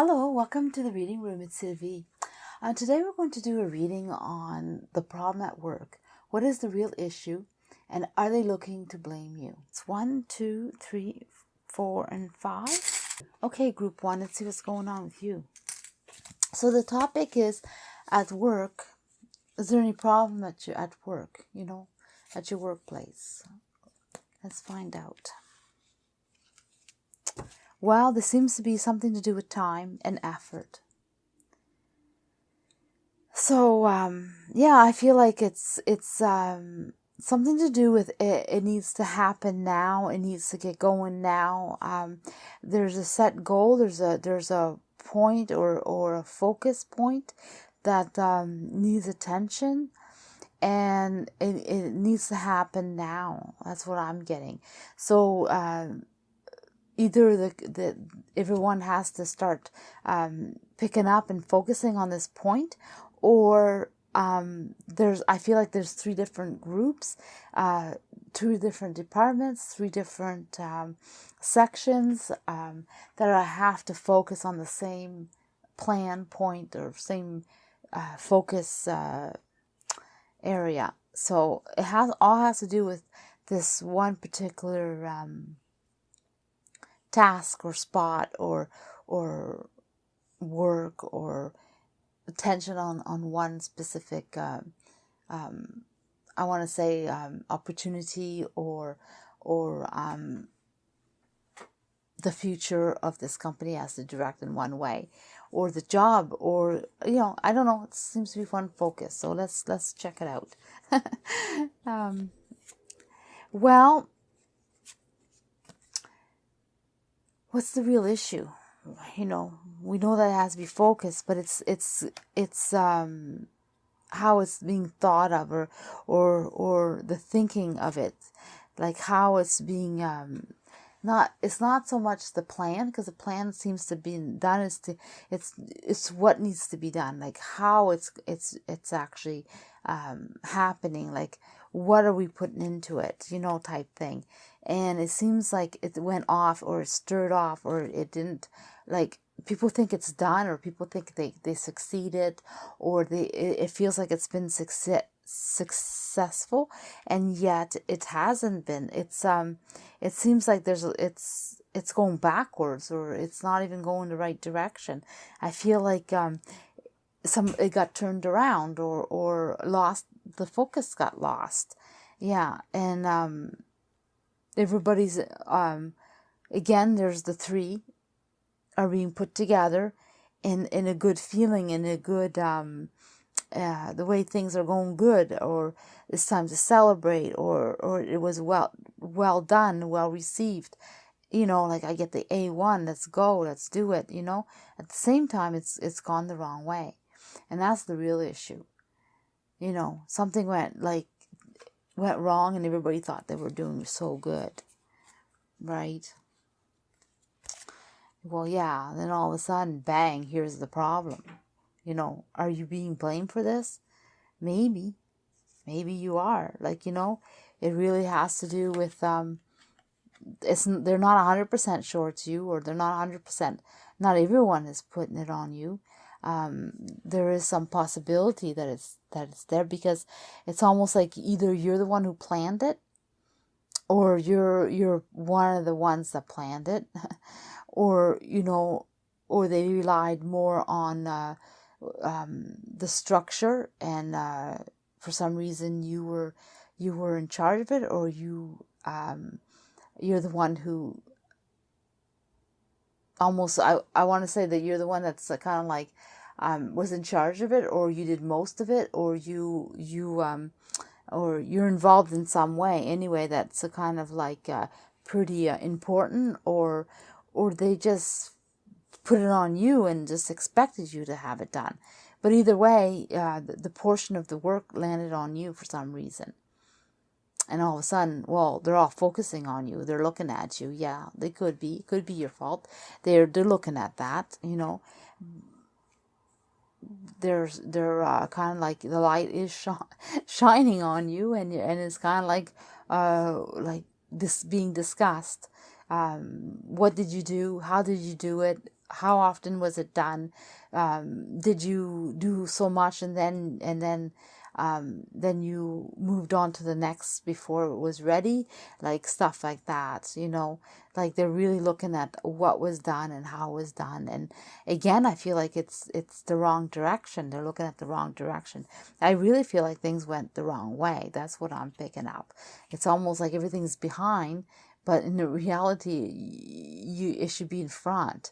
Hello, welcome to the reading room. It's Sylvie. Today we're going to do a reading on the problem at work. What is the real issue, and are they looking to blame you? It's 1, 2, 3, 4, and 5. Okay, group 1, let's see what's going on with you. So the topic is at work. Is there any problem at work, at your workplace? Let's find out. Well, there seems to be something to do with time and effort. So, I feel like it's something to do with it. It needs to happen now. It needs to get going now. There's a set goal. There's a point or a focus point that needs attention, and it needs to happen now. That's what I'm getting. So, either the everyone has to start picking up and focusing on this point, or I feel like there's 3 different groups, 2 different departments, 3 different sections that have to focus on the same plan point or same focus area. So it has to do with this one particular task or spot or work or attention on one specific I want to say opportunity or the future of this company has to direct in one way, or the job, or I don't know, it seems to be one focus. So let's check it out. Well, what's the real issue? We know that it has to be focused, but it's how it's being thought of, or the thinking of it, like how it's being it's not so much the plan, because the plan seems to be done. It's what needs to be done, like how it's actually happening, like what are we putting into it, type thing. And it seems like it went off, or it stirred off, or it didn't. Like, people think it's done, or people think they succeeded, or it feels like it's been successful, and yet it hasn't been. It seems like it's going backwards, or it's not even going the right direction. I feel like it got turned around, or lost. The focus got lost. Yeah. And everybody's again, there's the 3 are being put together in a good feeling, in a good the way things are going good, or it's time to celebrate, or it was well done, well received. Like, I get the A1, let's go, let's do it. At the same time, it's gone the wrong way, and that's the real issue. Something went wrong, and everybody thought they were doing so good, right? Well, yeah, then all of a sudden, bang, here's the problem. Are you being blamed for this? Maybe you are. It really has to do with they're not 100% sure it's you, or they're not 100%. Not everyone is putting it on you. There is some possibility that it's there, because it's almost like either you're the one who planned it, or you're one of the ones that planned it, or or they relied more on the structure, and for some reason you were in charge of it, or you're the one who almost, I want to say that you're the one that's kind of like was in charge of it, or you did most of it, or or you're involved in some way anyway that's a kind of like pretty important, or they just put it on you and just expected you to have it done. But either way, the portion of the work landed on you for some reason. And all of a sudden, well, they're all focusing on you. They're looking at you. Yeah, they could be. It could be your fault. They're looking at that, They're kind of like the light is shining on you, and it's kind of like this being discussed. What did you do? How did you do it? how often was it done? Did you do so much and then you moved on to the next before it was ready? Like stuff like that, you know, like they're really looking at what was done and how it was done. And again, I feel like it's the wrong direction. They're looking at the wrong direction. I really feel like things went the wrong way. That's what I'm picking up. It's almost like everything's behind, but in the reality, it should be in front.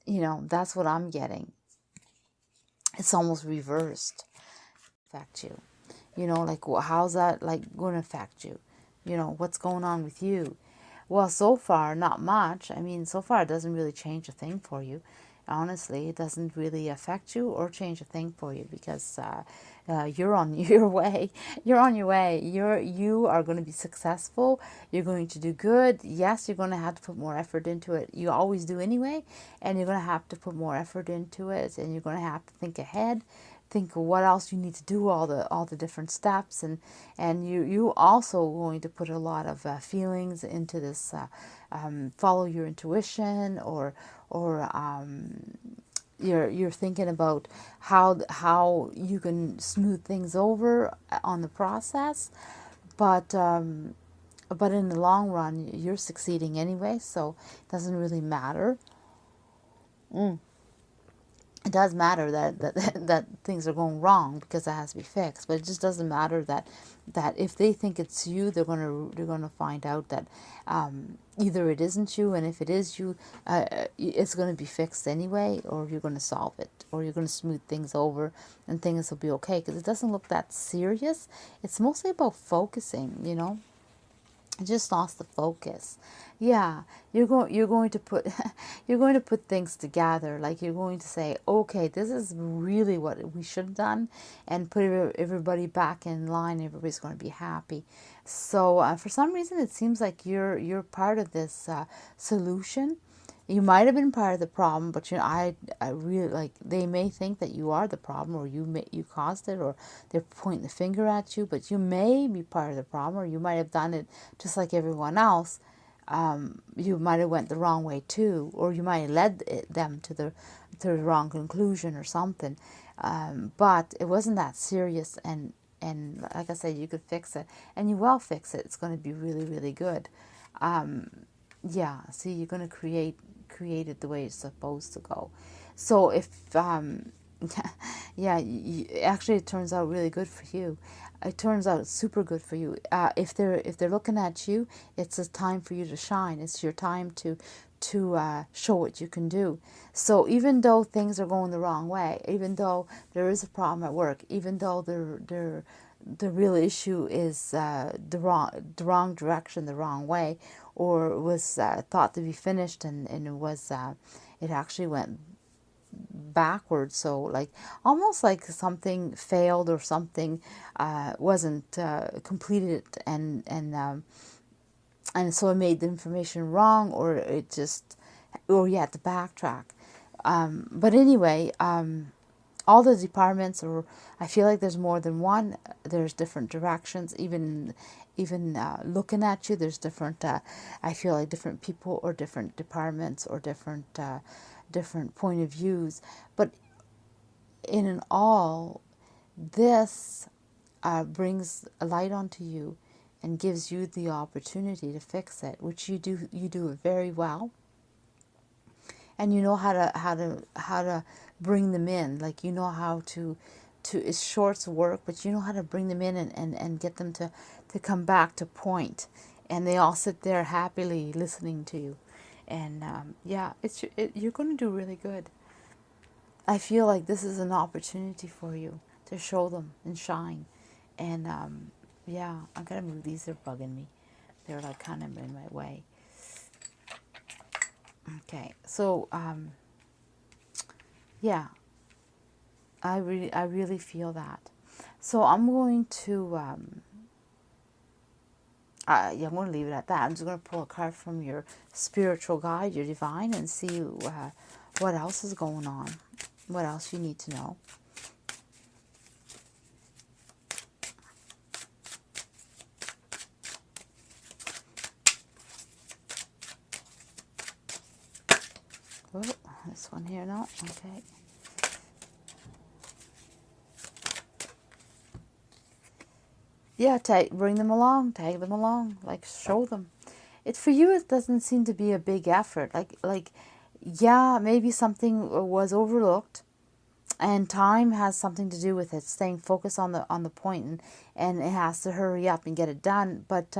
You know, that's what I'm getting. It's almost reversed. Affect you. You know, like, how's that like going to affect you? You know, what's going on with you? Well, so far, not much. I mean, so far it doesn't really change a thing for you. Honestly, it doesn't really affect you or change a thing for you, because you're on your way. You're on your way. You are going to be successful. You're going to do good. Yes, you're going to have to put more effort into it. You always do anyway, and you're going to have to put more effort into it, and you're going to have to think ahead. Think of what else you need to do, all the different steps, and you also going to put a lot of feelings into this. Follow your intuition, or you're thinking about how you can smooth things over on the process, but in the long run you're succeeding anyway, so it doesn't really matter. It does matter that things are going wrong, because that has to be fixed, but it just doesn't matter that if they think it's you, they're gonna find out that either it isn't you, and if it is you, it's going to be fixed anyway, or you're going to solve it, or you're going to smooth things over and things will be okay, because it doesn't look that serious. It's mostly about focusing, you know. I just lost the focus. Yeah, you're going to put you're going to put things together. Like, you're going to say, okay, this is really what we should have done, and put everybody back in line. Everybody's going to be happy. So for some reason, it seems like you're part of this solution. You might have been part of the problem, but you know, I really, like, they may think that you are the problem, or you caused it, or they're pointing the finger at you, but you may be part of the problem, or you might have done it just like everyone else. You might have went the wrong way too, or you might have led them to the wrong conclusion or something. But it wasn't that serious, and like I said, you could fix it, and you will fix it. It's going to be really, really good. Yeah, see, you're going to create it the way it's supposed to go. So if yeah, actually it turns out really good for you. It turns out super good for you. If they're looking at you, it's a time for you to shine. It's your time to show what you can do. So even though things are going the wrong way, even though there is a problem at work, even though the real issue is the wrong direction, the wrong way, or was thought to be finished, and it was it actually went backwards. So, like, almost like something failed, or something wasn't completed, and so it made the information wrong, or you had to backtrack. But anyway, all the departments, or I feel like there's more than one. There's different directions, even looking at you. There's different. I feel like different people, or different departments, or different point of views. But in all, this brings a light onto you, and gives you the opportunity to fix it, which you do. You do it very well, and you know how to bring them in. Like, you know how to it's short work, but you know how to bring them in, and get them to come back to point, and they all sit there happily listening to you. And yeah, you're going to do really good. I feel like this is an opportunity for you to show them and shine. And yeah, I'm gonna move these. They're bugging me. They're like kind of in my way. Okay, so yeah, I really feel that. So I'm going to yeah, I'm going to leave it at that. I'm just going to pull a card from your spiritual guide, your divine, and see what else is going on, what else you need to know. Oh, this nothing here, no? Okay. Yeah, bring them along, tag them along, like show them. For you, it doesn't seem to be a big effort. Yeah, maybe something was overlooked, and time has something to do with it. Staying focused on the point, and it has to hurry up and get it done. But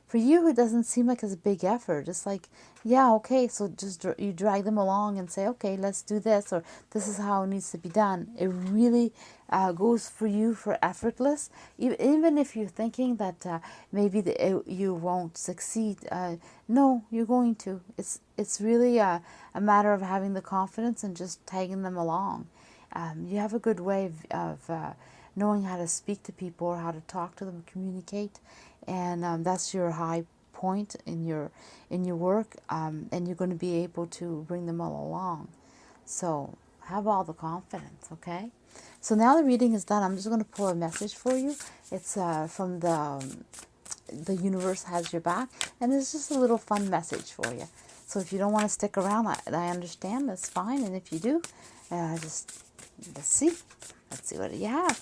for you, it doesn't seem like it's a big effort. It's like, yeah, okay, so just you drag them along and say, okay, let's do this, or this is how it needs to be done. It really goes for you for effortless. Even if you're thinking that maybe you won't succeed, no, you're going to. It's really a matter of having the confidence and just tagging them along. You have a good way of knowing how to speak to people or how to talk to them, communicate, and that's your high point in your work, and you're going to be able to bring them all along. So have all the confidence, okay? So now the reading is done. I'm just going to pull a message for you. It's from the universe has your back, and it's just a little fun message for you. So if you don't want to stick around, I understand. That's fine. And if you do, just let's see what you have.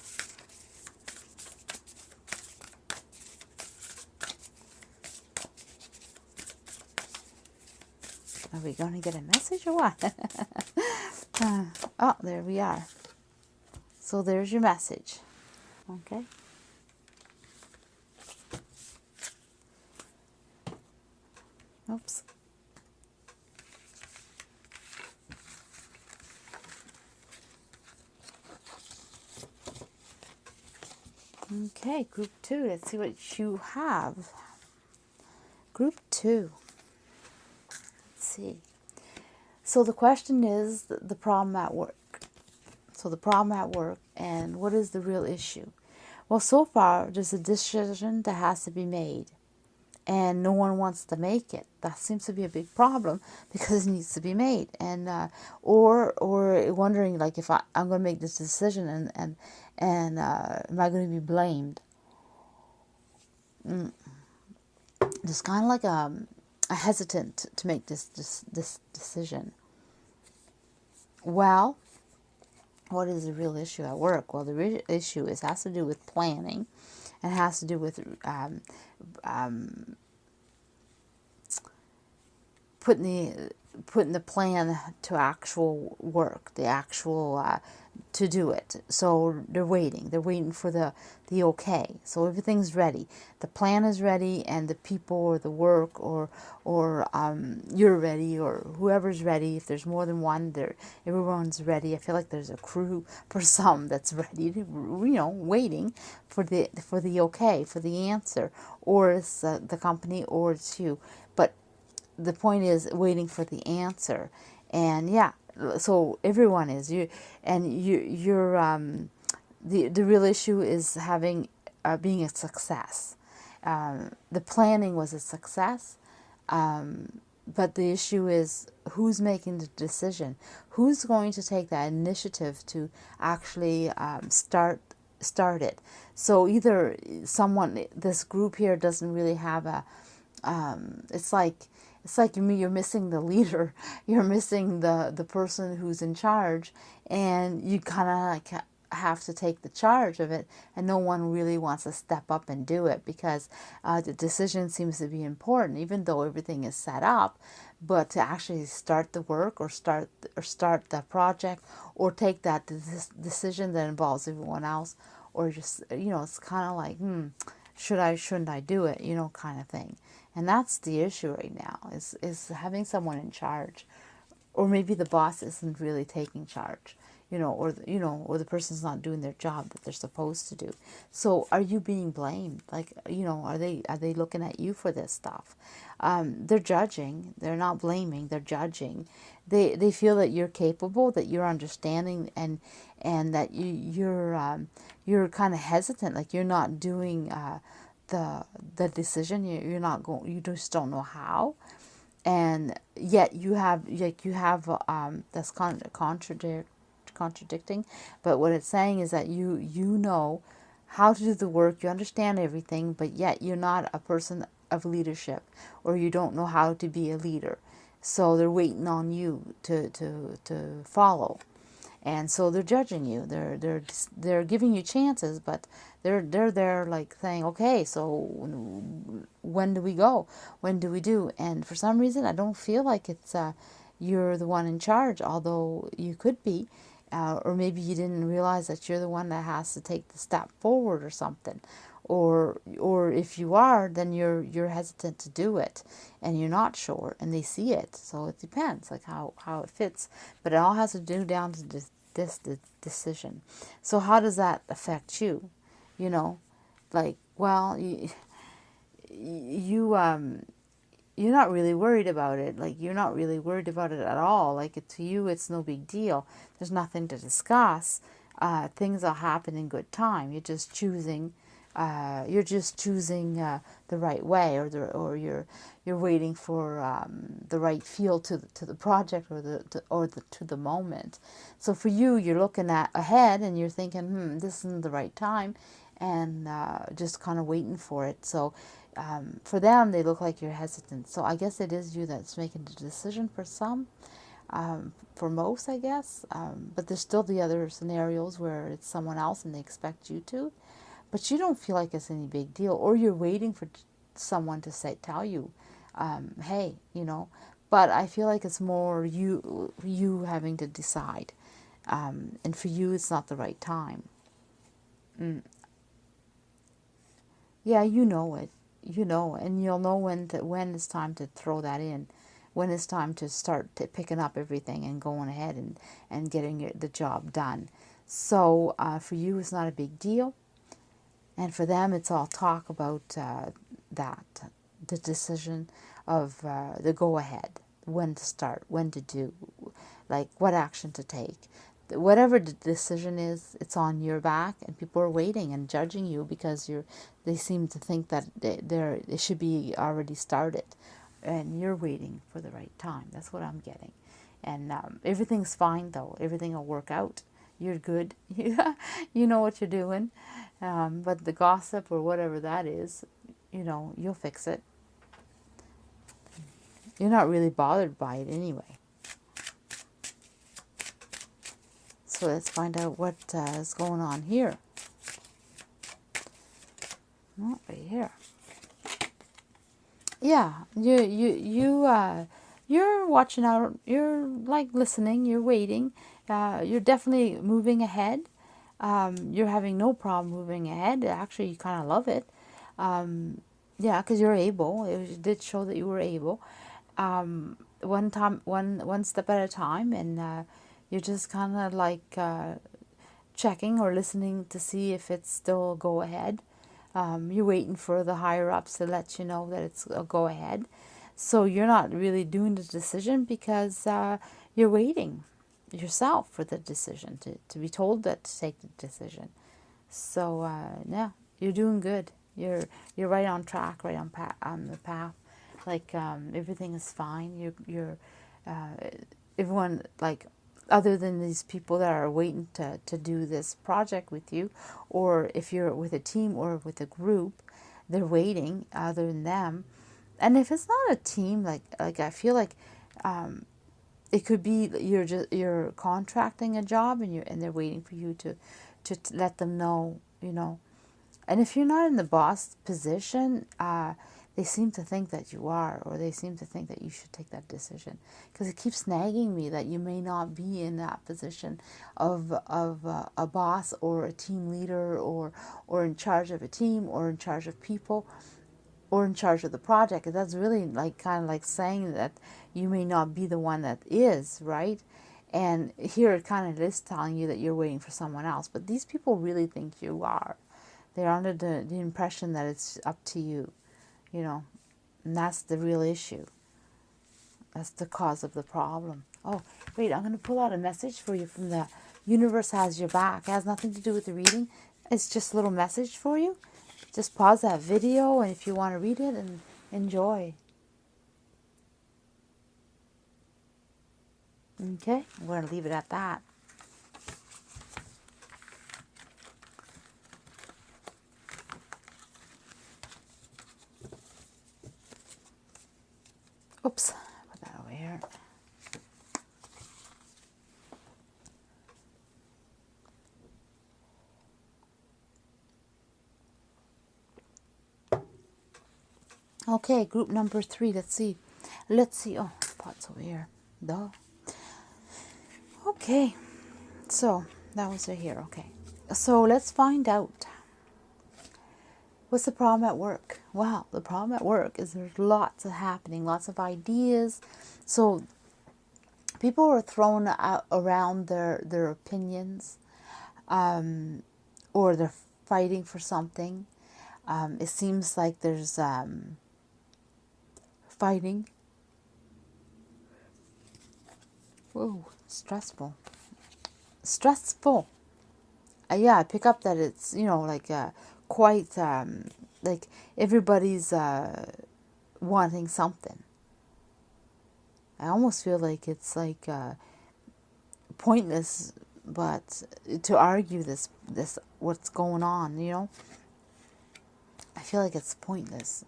Are we going to get a message or what? Oh, there we are. So there's your message. Okay. Oops. Okay, group 2. Let's see what you have. Group 2. Let's see. So the question is the problem at work. So the problem at work, and what is the real issue? Well, so far, there's a decision that has to be made, and no one wants to make it. That seems to be a big problem because it needs to be made, and or wondering like if I'm going to make this decision and am I going to be blamed? Just kind of like a hesitant to make this decision. Well, what is the real issue at work? Well, the real issue has to do with planning, and has to do with putting the plan to actual work, the actual to do it. So they're waiting for the okay. So everything's ready. The plan is ready, and the people or the work or you're ready, or whoever's ready. If there's more than one, everyone's ready. I feel like there's a crew for some that's ready to, waiting for the okay, for the answer, or it's the company, or it's you. But the point is waiting for the answer, and yeah, so everyone is you're the real issue is having being a success. The planning was a success, but the issue is who's making the decision, who's going to take that initiative to actually start it. So either this group here doesn't really have a it's like you're missing the leader, you're missing the person who's in charge, and you kind of like have to take the charge of it, and no one really wants to step up and do it because the decision seems to be important, even though everything is set up. But to actually start the work or start the project or take that decision that involves everyone else, or just it's kind of like shouldn't I do it, kind of thing. And that's the issue right now, is having someone in charge, or maybe the boss isn't really taking charge, or the person's not doing their job that they're supposed to do. So are you being blamed? Like, are they looking at you for this stuff? They're judging. They're not blaming. They're judging. They feel that you're capable, that you're understanding, and that you're kind of hesitant, like you're not doing the decision. You're not going. You just don't know how, and yet you have that's contradicting. But what it's saying is that you know how to do the work. You understand everything, but yet you're not a person of leadership, or you don't know how to be a leader. So they're waiting on you to follow. And so they're judging you. They're giving you chances, but they're there like saying, okay, so when do we go? When do we do? And for some reason, I don't feel like it's you're the one in charge, although you could be, or maybe you didn't realize that you're the one that has to take the step forward or something. Or if you are, then you're hesitant to do it, and you're not sure, and they see it. So it depends, like how it fits. But it all has to do down to this decision. So how does that affect you? You know, like, well, you're not really worried about it. Like, you're not really worried about it at all. Like, to you, it's no big deal. There's nothing to discuss. Things will happen in good time. You're just choosing. The right way, or you're waiting for the right feel to the project, or to the moment. So for you, you're looking at ahead and you're thinking, this isn't the right time, and just kind of waiting for it. So for them, they look like you're hesitant. So I guess it is you that's making the decision for some. For most, I guess. But there's still the other scenarios where it's someone else and they expect you to. But you don't feel like it's any big deal, or you're waiting for someone to tell you, hey, But I feel like it's more you having to decide, and for you, it's not the right time. Yeah, you know it, and you'll know when it's time to throw that in, when it's time to start picking up everything and going ahead and getting the job done. So for you, it's not a big deal. And for them, it's all talk about the decision of the go-ahead, when to start, when to do, like what action to take. Whatever the decision is, it's on your back, and people are waiting and judging you because they seem to think that it should be already started, and you're waiting for the right time. That's what I'm getting. And everything's fine, though. Everything will work out. You're good. You know what you're doing. But the gossip or whatever that is, you'll fix it. You're not really bothered by it anyway. So let's find out what is going on here. Oh, right here. Yeah, you're watching out. You're like listening. You're waiting. You're definitely moving ahead. You're having no problem moving ahead. Actually, you kind of love it. Yeah, because you're able. It did show that you were able. One step at a time, and you're just kind of like checking or listening to see if it's still a go ahead. You're waiting for the higher ups to let you know that it's a go ahead. So you're not really doing the decision because you're waiting yourself for the decision, to be told that to take the decision. So yeah, you're doing good. You're right on track, right on the path. Like everything is fine. You're everyone, like, other than these people that are waiting to do this project with you, or if you're with a team or with a group, they're waiting. Other than them, and if it's not a team, like I feel like it could be you're contracting a job, and they're waiting for you to let them know, And if you're not in the boss position, they seem to think that you are, or they seem to think that you should take that decision, because it keeps nagging me that you may not be in that position of a boss or a team leader, or in charge of a team, or in charge of people, or in charge of the project. And that's really like kind of like saying that you may not be the one that is, right? And here it kind of is telling you that you're waiting for someone else. But these people really think you are. They're under the impression that it's up to you, and that's the real issue. That's the cause of the problem. Oh, wait, I'm going to pull out a message for you from the Universe Has Your Back. It has nothing to do with the reading. It's just a little message for you. Just pause that video, and if you want to read it, and enjoy. Okay, I'm going to leave it at that. Oops, put that over here. Okay, group number 3. Let's see. Oh, pot's over here. Duh. Okay, so that was right here. Okay, so let's find out. What's the problem at work? Wow, the problem at work is there's lots of happening, lots of ideas. So people are throwing out around their opinions, or they're fighting for something. It seems like there's fighting. Whoa, stressful. Yeah, I pick up that it's, like quite like everybody's wanting something. I almost feel like it's like pointless, but to argue this what's going on, I feel like it's pointless.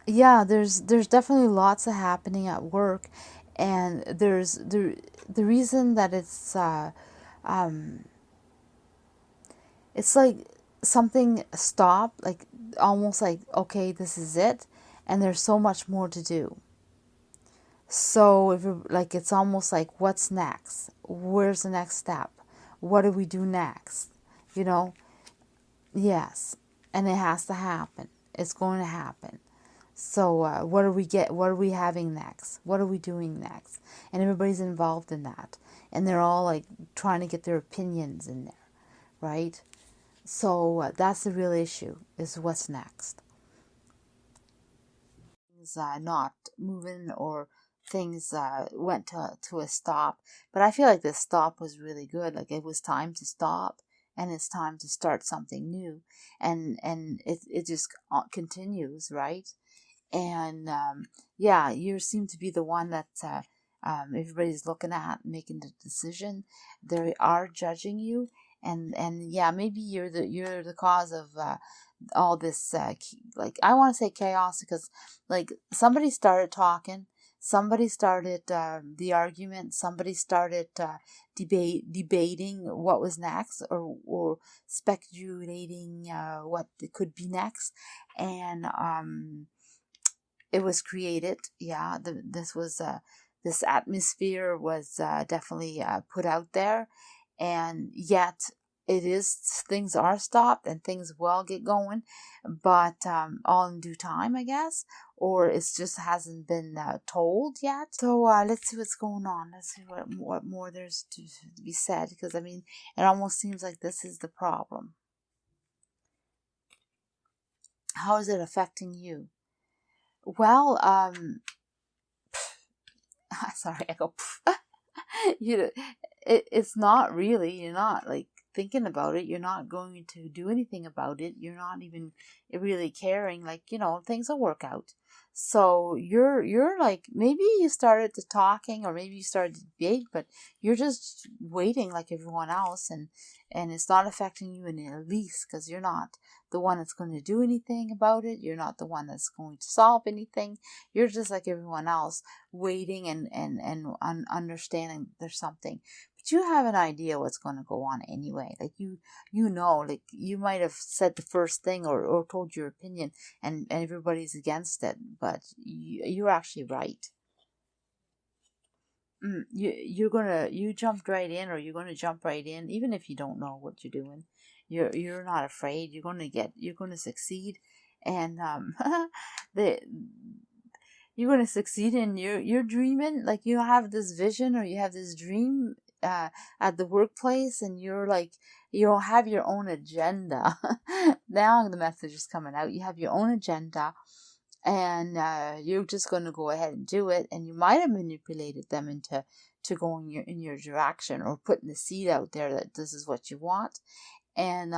Yeah, there's definitely lots of happening at work, and there's the reason that it's like something stopped, like almost like, okay, this is it, and there's so much more to do. So if like, it's almost like, what's next? Where's the next step? What do we do next? Yes, and it has to happen. It's going to happen. So what are we having next? What are we doing next? And everybody's involved in that, and they're all like trying to get their opinions in there, right? So that's the real issue, is what's next. Things not moving, or things went to a stop. But I feel like this stop was really good. Like, it was time to stop, and it's time to start something new. And it just continues, right? And yeah, you seem to be the one that everybody's looking at, making the decision. They are judging you, and yeah, maybe you're the cause of all this. Like, I want to say chaos, because like somebody started talking, somebody started the argument, somebody started debating what was next, or speculating what could be next, and it was created. Yeah, this atmosphere was definitely put out there, and yet things are stopped, and things will get going, but all in due time, I guess, or it just hasn't been told yet. So let's see what's going on. Let's see what more there's to be said, because I mean, it almost seems like this is the problem. How is it affecting you? Well, sorry, I go, it's not really, you're not like thinking about it, you're not going to do anything about it, you're not even really caring, like, things will work out. So you're like, maybe you started the talking, or maybe you started the debate, but you're just waiting like everyone else, and it's not affecting you in the least, because you're not the one that's going to do anything about it. You're not the one that's going to solve anything. You're just like everyone else, waiting and understanding there's something. But you have an idea what's going to go on anyway. Like, like you might have said the first thing, or told your opinion, and everybody's against it, but you're actually right. You jumped right in, or you're gonna jump right in, even if you don't know what you're doing. You're not afraid. You're gonna succeed, and you're gonna succeed, and you're dreaming, like you have this vision, or you have this dream at the workplace, and you're like, you'll have your own agenda. Now the message is coming out. You have your own agenda, and you're just going to go ahead and do it, and you might have manipulated them into going in your direction, or putting the seed out there that this is what you want, and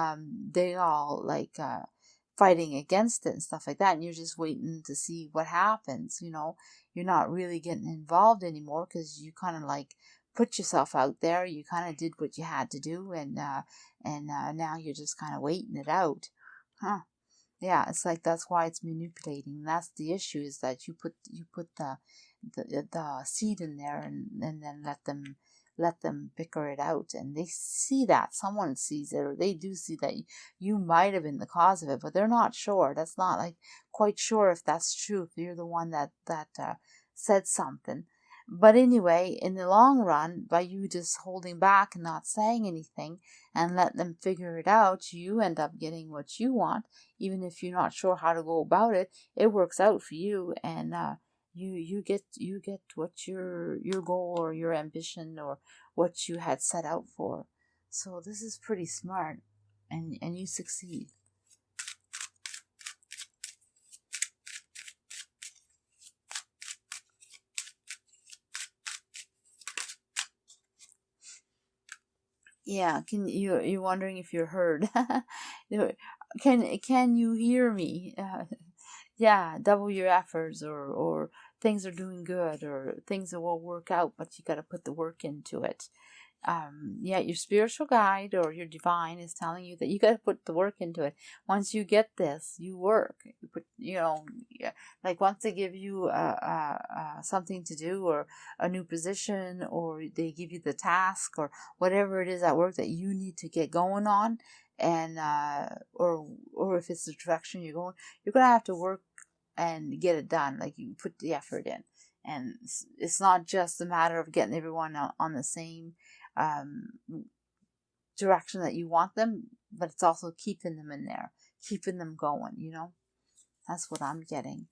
they all like fighting against it and stuff like that, and you're just waiting to see what happens. You're not really getting involved anymore, because you kind of like put yourself out there, you kind of did what you had to do, and now you're just kind of waiting it out. Yeah, it's like, that's why it's manipulating. That's the issue, is that you put the seed in there, and then let them let them bicker it out. And they see that, someone sees it, or they do see that you might have been the cause of it, but they're not sure. That's not like quite sure if that's true, if you're the one that said something. But anyway, in the long run, by you just holding back and not saying anything and let them figure it out, you end up getting what you want. Even if you're not sure how to go about it, it works out for you, and you get what your goal or your ambition or what you had set out for. So this is pretty smart, and you succeed. Yeah, you're wondering if you're heard? Can you hear me? Yeah, double your efforts, or things are doing good, or things will work out, but you got to put the work into it. Yeah, your spiritual guide or your divine is telling you that you got to put the work into it. Once you get this, you work. You put, yeah, like once they give you something to do, or a new position, or they give you the task, or whatever it is at work that you need to get going on, and or if it's the direction you're going, you're gonna have to work and get it done. Like, you put the effort in, and it's not just a matter of getting everyone on the same direction that you want them, but it's also keeping them in there, keeping them going, That's what I'm getting.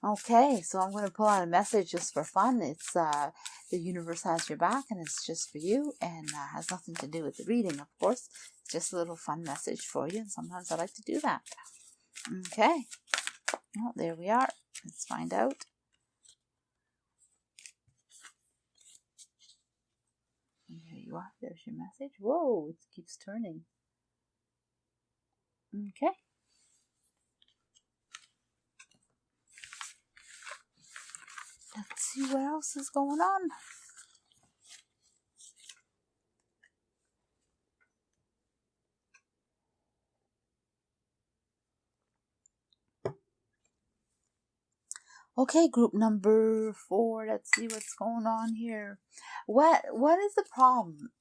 Okay, so I'm going to pull out a message just for fun. It's the universe has your back, and it's just for you, and has nothing to do with the reading, of course. It's just a little fun message for you, and sometimes I like to do that. Okay, well, there we are. Let's find out. And there you are. There's your message. Whoa, it keeps turning. Okay. Let's see what else is going on. Okay, group number 4. Let's see what's going on here. What is the problem?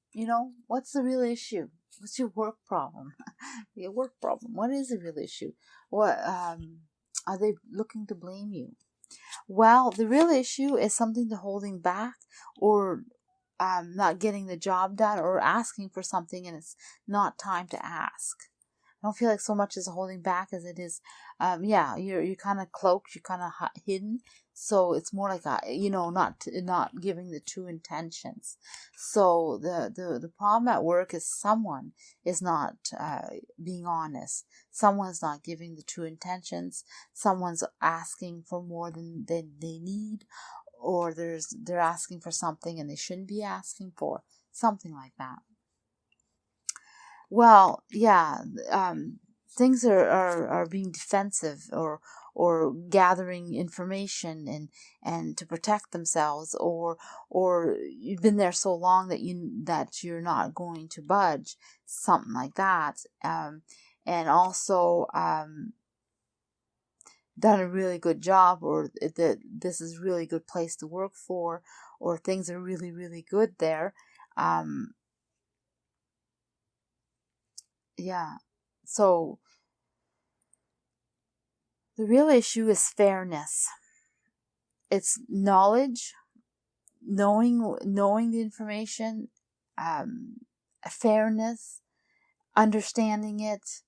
What's the real issue? What's your work problem? Your work problem. What is the real issue? What are they looking to blame you? Well, the real issue is something to holding back, or not getting the job done, or asking for something and it's not time to ask. I don't feel like so much is holding back as it is, you're kind of cloaked, you're kind of hidden. So it's more like not giving the true intentions. So the problem at work is someone is not being honest. Someone's not giving the true intentions. Someone's asking for more than they need, or they're asking for something and they shouldn't be asking for, something like that. Well, yeah, things are being defensive, or gathering information and to protect themselves, or you've been there so long that you're not going to budge, something like that. And also done a really good job, or that this is a really good place to work for, or things are really, really good there. Yeah. So the real issue is fairness. It's knowledge, knowing the information, fairness, understanding it,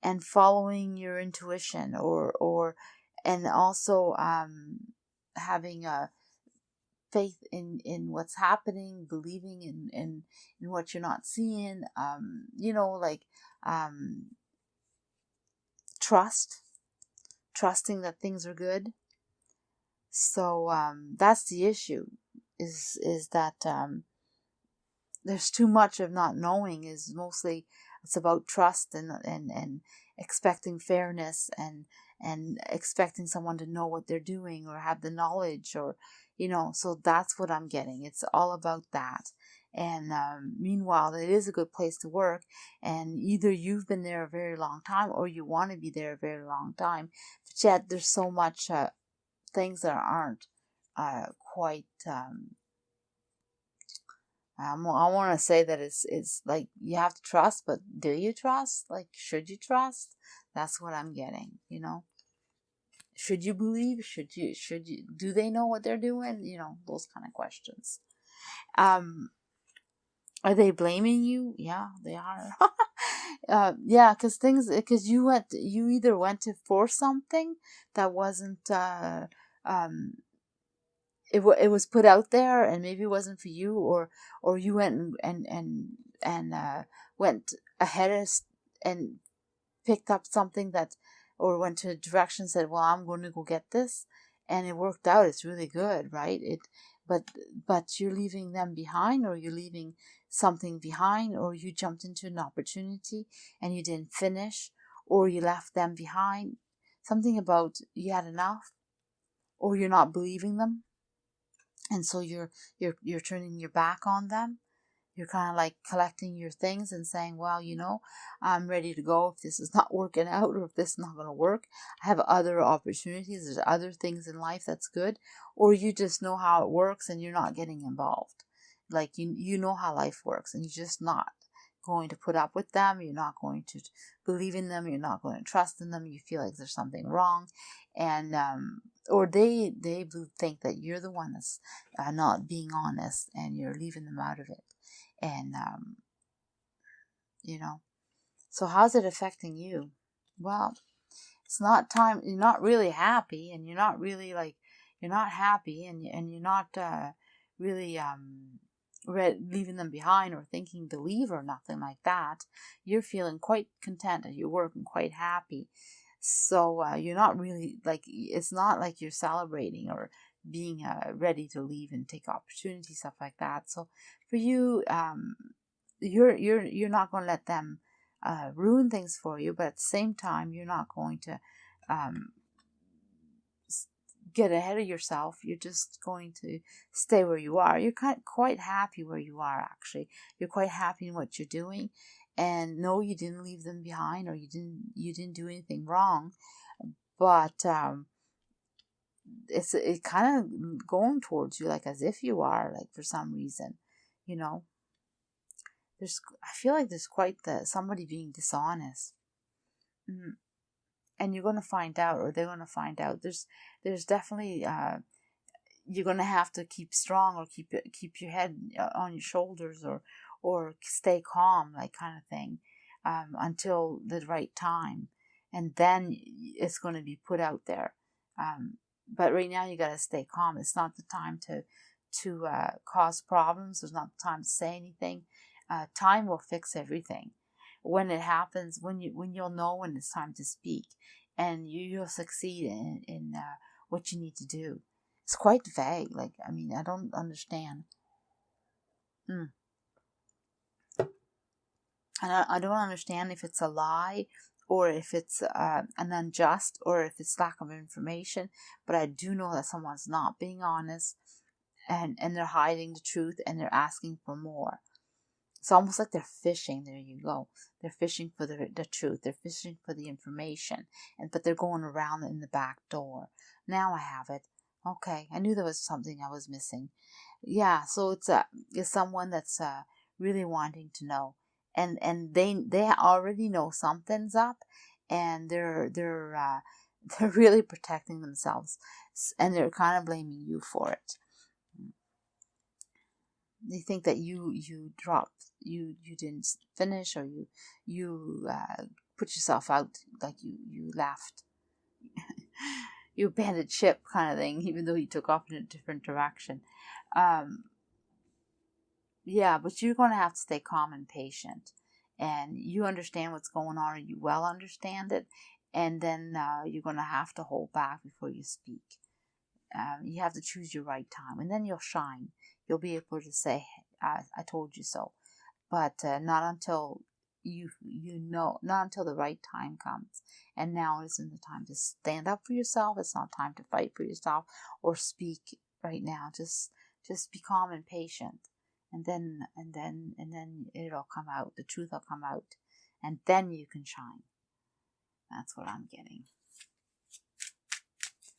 and following your intuition, and also having a faith in what's happening, believing in what you're not seeing, trusting that things are good. So that's the issue, is that there's too much of not knowing. Is mostly it's about trust and expecting fairness, and expecting someone to know what they're doing, or have the knowledge, or so that's what I'm getting. It's all about that. And meanwhile, it is a good place to work, and either you've been there a very long time, or you want to be there a very long time, but yet there's so much things that aren't quite I want to say that it's like you have to trust, but do you trust? Like, should you trust? That's what I'm getting, Should you believe? Should you, do they know what they're doing? Those kind of questions. Are they blaming you? Yeah, they are. Yeah, because you either went to force something that wasn't, it was put out there and maybe it wasn't for you, or you went and went ahead and picked up something that, or went to a direction, said, well, I'm going to go get this, and it worked out. It's really good, right? But you're leaving them behind, or you're leaving something behind, or you jumped into an opportunity and you didn't finish, or you left them behind. Something about you had enough, or you're not believing them, and so you're turning your back on them. You're kind of like collecting your things and saying, well, I'm ready to go if this is not working out, or if this is not going to work. I have other opportunities. There's other things in life that's good. Or you just know how it works and you're not getting involved. Like, you know how life works and you're just not going to put up with them. You're not going to believe in them. You're not going to trust in them. You feel like there's something wrong. And, or they think that you're the one that's not being honest and you're leaving them out of it. And, so how's it affecting you? Well, it's not time. You're not really happy, and you're not really you're not happy, and you're not really leaving them behind or thinking to leave or nothing like that. You're feeling quite content and you're working quite happy. So you're not really it's not like you're celebrating or being ready to leave and take opportunities, stuff like that. So for you, you're not going to let them ruin things for you, but at the same time, you're not going to get ahead of yourself. You're just going to stay where you are. You're quite happy where you are, actually. You're quite happy in what you're doing, and no, you didn't leave them behind, or you didn't do anything wrong, but it's kind of going towards you like as if you are, like, for some reason, I feel like there's quite somebody being dishonest. And you're going to find out, or they're going to find out. There's definitely, you're going to have to keep strong, or keep your head on your shoulders, or stay calm, like, kind of thing, until the right time. And then it's going to be put out there. But right now you got to stay calm. It's not the time to cause problems. There's not the time to say anything. Time will fix everything. When it happens, when you'll know when it's time to speak, and you'll succeed in what you need to do. It's quite vague. Like, I mean, I don't understand. And I don't understand if it's a lie, or if it's an unjust, or if it's lack of information. But I do know that someone's not being honest, and they're hiding the truth, and they're asking for more. It's almost like they're fishing. There you go. They're fishing for the truth. They're fishing for the information, but they're going around in the back door. Now I have it. Okay, I knew there was something I was missing. Yeah, so it's someone that's really wanting to know, and they already know something's up, and they're really protecting themselves, and they're kind of blaming you for it. They think that you dropped, you didn't finish, or you put yourself out, like you left. You abandoned ship, kind of thing, even though you took off in a different direction. Yeah, but you're going to have to stay calm and patient, and you understand what's going on, or you well understand it, and then you're going to have to hold back before you speak. You have to choose your right time, and then you'll shine. You'll be able to say, I told you so. But not until not until the right time comes. And now isn't the time to stand up for yourself. It's not time to fight for yourself or speak right now. Just be calm and patient. And then it'll come out. The truth will come out. And then you can shine. That's what I'm getting.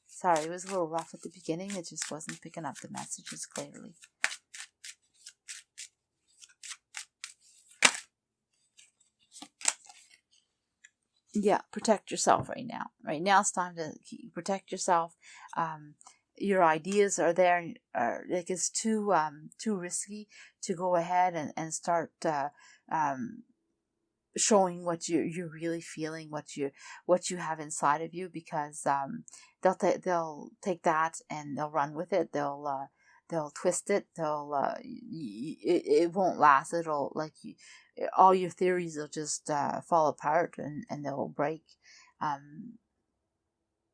Sorry, it was a little rough at the beginning. It just wasn't picking up the messages clearly. yeah, protect yourself right now. Right now it's time to protect yourself. Your ideas are there, like it's too risky to go ahead and start showing what you're really feeling, what you have inside of you, because they'll take that and they'll run with it. They'll twist it. It won't last. It'll all your theories will just fall apart, and they'll break.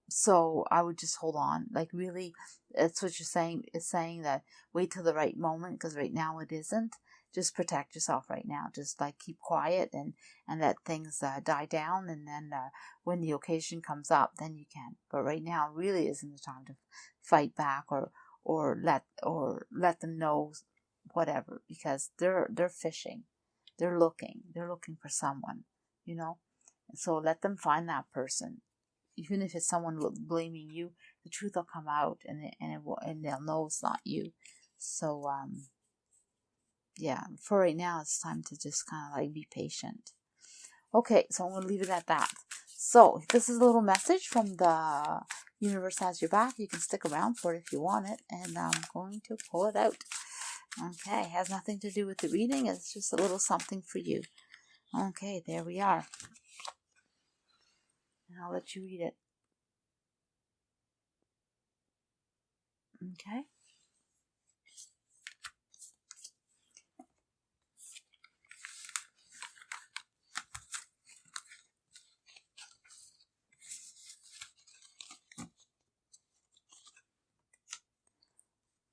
So I would just hold on. Like, really, that's what you're saying. It's saying that wait till the right moment, because right now it isn't. Just protect yourself right now. Just like keep quiet and let things die down, and then when the occasion comes up, then you can. But right now really isn't the time to fight back or let them know whatever, because they're fishing. They're looking for someone, you know. So let them find that person. Even if it's someone blaming you, the truth will come out, and they'll know it's not you. So yeah, for right now, it's time to just kind of like be patient. Okay, so I'm going to leave it at that. So this is a little message from the universe has your back. You can stick around for it if you want it, and I'm going to pull it out. Okay, it has nothing to do with the reading. It's just a little something for you. Okay, there we are. And I'll let you read it. Okay.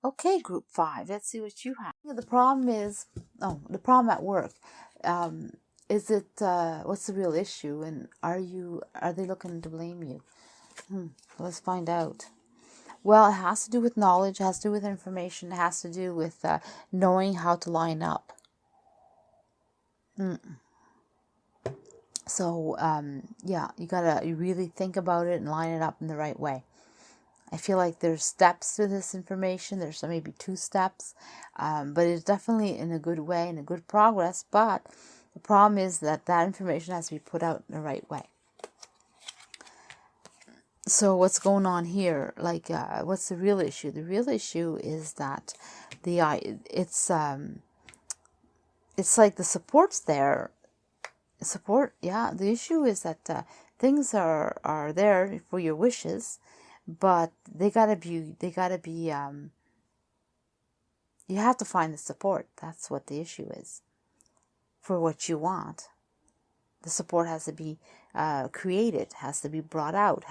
Okay, group 5. Let's see what you have. The problem is, the problem at work. Is it, what's the real issue, and are they looking to blame you? Let's find out. Well, it has to do with knowledge, it has to do with information, it has to do with knowing how to line up. So, yeah, you really think about it and line it up in the right way. I feel like there's steps to this information. There's maybe 2 steps, but it's definitely in a good way, in a good progress. But the problem is that information has to be put out in the right way. So what's going on here? Like, what's the real issue? The real issue is that it's like the support's there. Support, yeah. The issue is that things are there for your wishes, but they gotta be. You have to find the support. That's what the issue is. For what you want, the support has to be created, has to be brought out,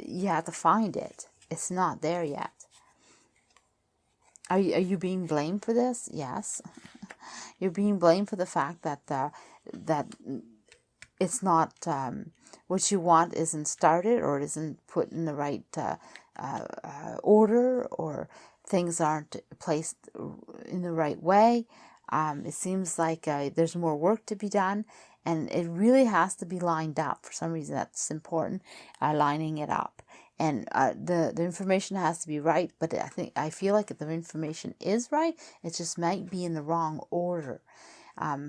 you have to find it. It's not there yet. Are you being blamed for this? Yes. You're being blamed for the fact that that it's not what you want isn't started, or it isn't put in the right order, or things aren't placed in the right way. It seems like there's more work to be done, and it really has to be lined up. For some reason, that's important, lining it up. And the information has to be right, but I feel like if the information is right, it just might be in the wrong order.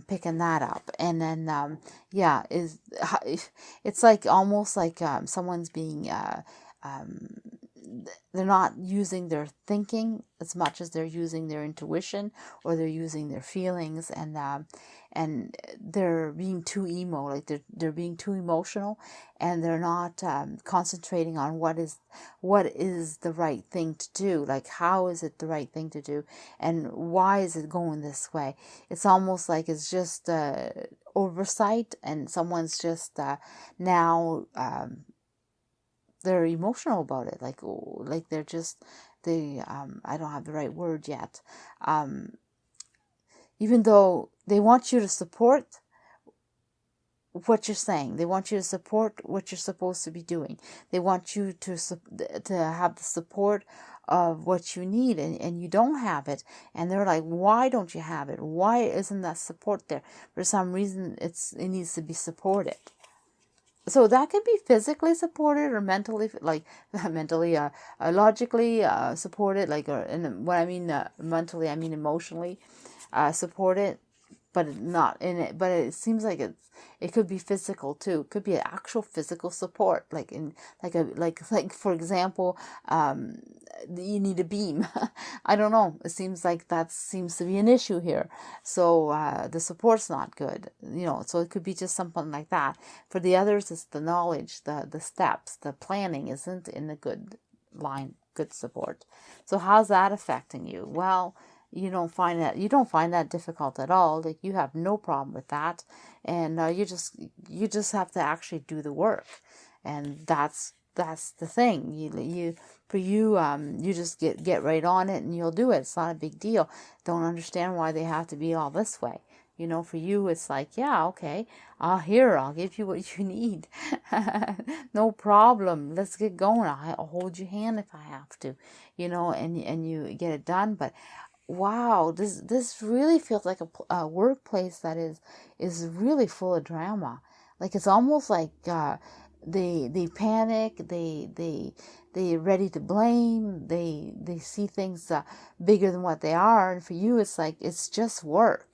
Picking that up, and then yeah, it's like almost like someone's being they're not using their thinking as much as they're using their intuition, or they're using their feelings, and they're being too emo, like they're being too emotional, and they're not concentrating on what is the right thing to do. Like, how is it the right thing to do, and why is it going this way? It's almost like it's just oversight, and someone's just now they're emotional about it, like they're just I don't have the right word yet, even though they want you to support what you're saying, they want you to support what you're supposed to be doing, they want you to have the support of what you need, and you don't have it, and they're like, why don't you have it? Why isn't that support there? For some reason it needs to be supported. So that can be physically supported, or mentally, like mentally, logically supported, like, and when I mean mentally, I mean emotionally supported. but not in it. But it seems like it could be physical too. It could be actual physical support, like for example, you need a beam. I don't know. It seems like that seems to be an issue here. So the support's not good, So it could be just something like that. For the others, it's the knowledge, the steps, the planning isn't in the good line, good support. So how's that affecting you? Well, you don't find that difficult at all. Like, you have no problem with that, and you just have to actually do the work, and that's the thing. You just get right on it and you'll do it. It's not a big deal. Don't understand why they have to be all this way. For you, it's like, yeah, okay, I'll give you what you need. No problem. Let's get going. I'll hold your hand if I have to, and you get it done. But wow, this really feels like a workplace that is really full of drama. Like, it's almost like they panic, they're ready to blame, they see things bigger than what they are, and for you, it's like, it's just work.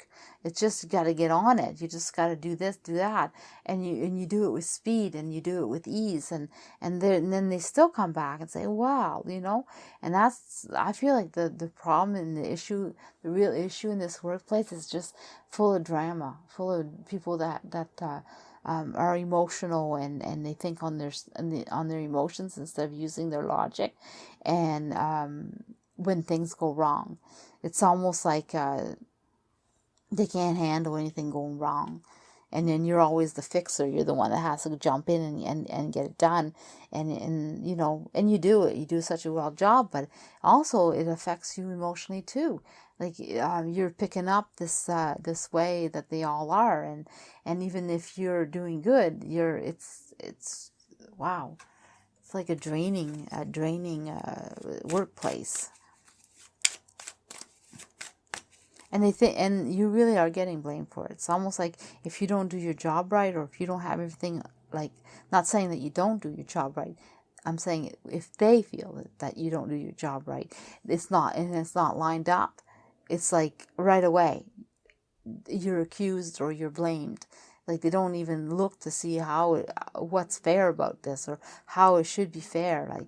It's just, you got to get on it. You just got to do this, do that, and you do it with speed, and you do it with ease, and then they still come back and say, wow, and that's, I feel like the problem and the real issue in this workplace is just full of drama, full of people that are emotional, and they think on their emotions instead of using their logic, and when things go wrong, it's almost like they can't handle anything going wrong, and then you're always the fixer. You're the one that has to jump in and get it done, and you do it. You do such a well job, but also it affects you emotionally too. Like, you're picking up this way that they all are, and even if you're doing good, it's wow, it's like a draining workplace. And you really are getting blamed for it. It's almost like if you don't do your job right, or if you don't have everything, like, not saying that you don't do your job right. I'm saying if they feel that you don't do your job right, it's not lined up. It's like right away, you're accused or you're blamed. Like, they don't even look to see what's fair about this, or how it should be fair. Like,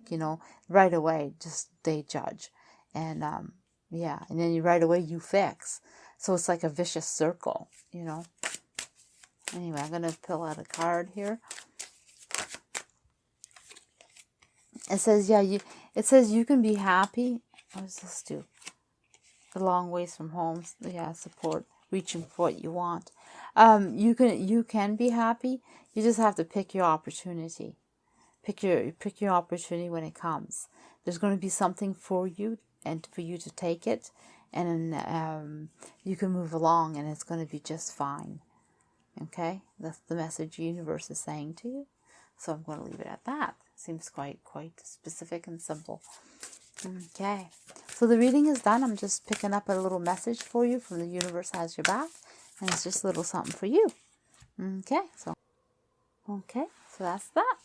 right away, just they judge. And, yeah, and then right away you fix. So it's like a vicious circle, Anyway, I'm going to pull out a card here. It says, you can be happy. What does this do? A long ways from home. Yeah, support, reaching for what you want. You can be happy. You just have to pick your opportunity. Pick your opportunity when it comes. There's going to be something for you, and for you to take it, and you can move along, and it's going to be just fine. Okay, that's the message the universe is saying to you. So I'm going to leave it at that. Seems quite specific and simple. Okay, so the reading is done. I'm just picking up a little message for you from the universe has your back, and it's just a little something for you. Okay, so that's that.